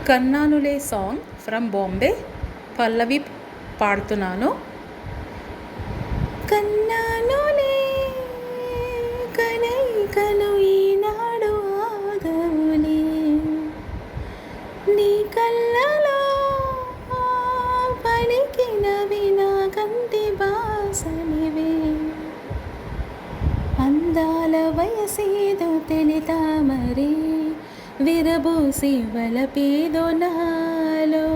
కన్నానులే song from Bombay. పల్లవి పాడుతున్నాను. కన్నానులే కలయికలు ఈనాడు ఆగవులే, నీ కళ్ళలో పలికినవి నా కంటి బాసనివే. అందాల వయసేదో తెలితామరే, విరబూసి వలపేదో నాలో.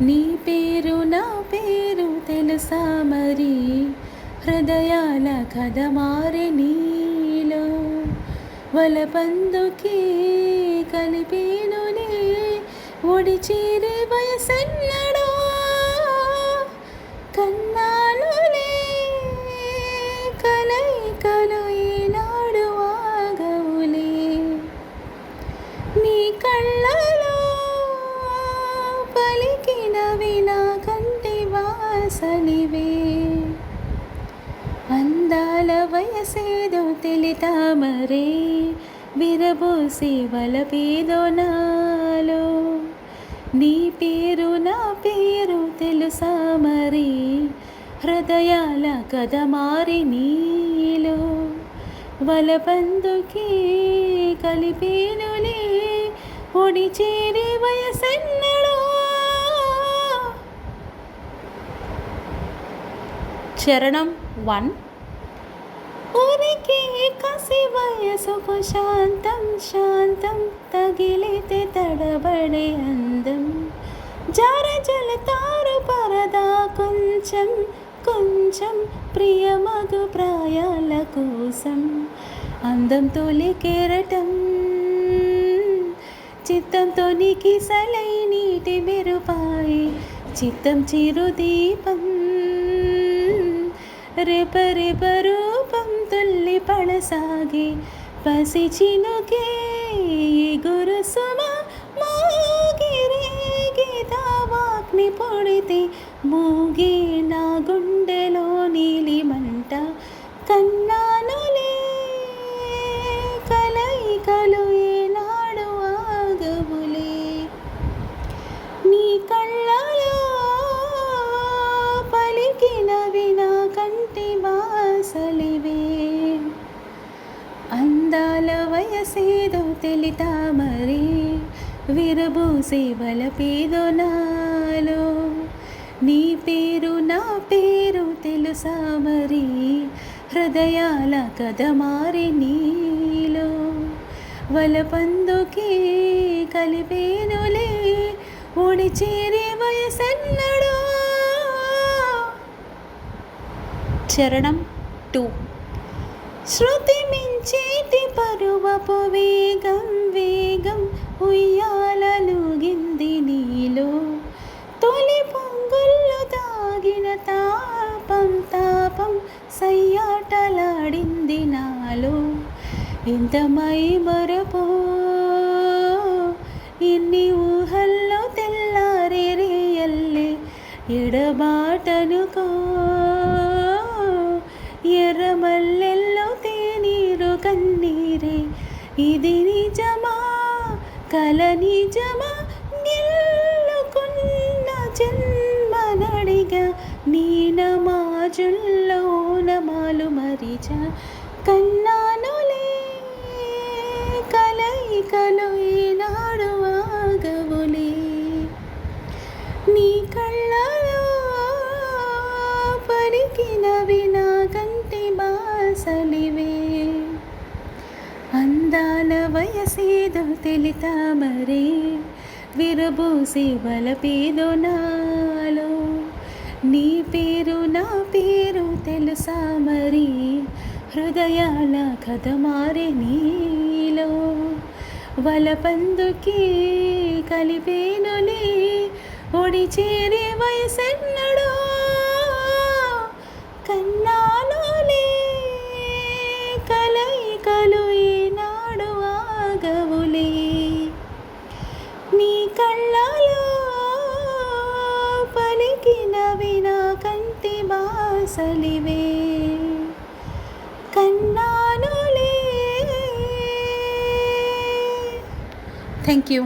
నీ పేరు నా పేరు తెలుసా మరి, హృదయాల కథ మారే నీలో. వలపందుకే కలిపేనులే, ఒడి చేరే వయసెన్నడో. కన్నానులే కలయికలు ఈనాడు ఆగవులే, నీ కళ్ళలో పలికినవి నా కంటి వాసనివే. అందాల వయసేదో తెలితామరే, విరబూసి వలపేదో నాలో. నీ పేరు నా పేరు తెలుసా మరి, హృదయాల కథ మారి నీలో. వలపందుకే కలిపేనులే, ఒడి చేరే వయసెన్నడో. చరణం 1. ఊరికే కసి వయసుకు శాంతం శాంతం, తగిలితే తడబడే అందం. జార జలతారు పరదా కొంచెం కొంచెం, ప్రియమగు ప్రాయాల కోసం. అందం తొలి కెరటం, చిత్తంతో నికిసలై నీటి మెరుపాయి. చిత్తం చిరుదీపం, రెపరెప రూపం తుల్లి పడసాగి. పసి చినుకే గురుసుమ మోగిరేగి దావాగ్ని పొడితే, మూగి నా గుండెలో నీలి మంట. కన్నానులే కలయికలు ఈనాడు ఆగవులే, నీ కళ్ళలో పలికినవి నా కంటి వాసలివే. అందాల వయసేదో తెలితామరే, విరబూసి వలపేదో నాలో. నీ పేరు నా పేరు తెలుసా మరి, హృదయాల కథ మారి నీలో. వలపందుకే కలిపేనులే, ఒడి చేరే వయసెన్నడో. చరణం 2. శృతి మించేటి పరువపు వేగం వేగం, ఉయ్యాలలుగింది నీలో. తొలి పొంగుల్లో దాగిన తాపం తాపం, సయ్యాటలాడింది నాలో. ఎంత మై మరపో ఎన్ని ఊహల్లో, తెల్లారే రేయల్లే ఎడబాటనుకో. ఎర్రమల్లెల్లో తేనీరు కన్నీరే, ఇది నిజమా కల నిజమా. గెల్లుకున్న జన్మనడిగా, నీ నమాజుల్లో నమాలు మరిచ. కన్నానులే కలయికలు ఈనాడు ఆగవులే, నీ కళ్ళలో పలికినవి నా కంటి బాసలివే. అందాల వయసేదో తెలితామరే, విరబూసి వలపేదో నాలో. నీ పేరు నా పేరు తెలుసా మరి, హృదయాల కథ మారే నీలో. వలపందుకే కలిపేనులే, ఒడి చేరే వయసెన్నడో. కన్నానులే కలయికలు ఈనాడు ఆగవులే, నీ కళ్ళలో పలికినవి నా కంటి బాసలివే. కన్నానులే. Thank you.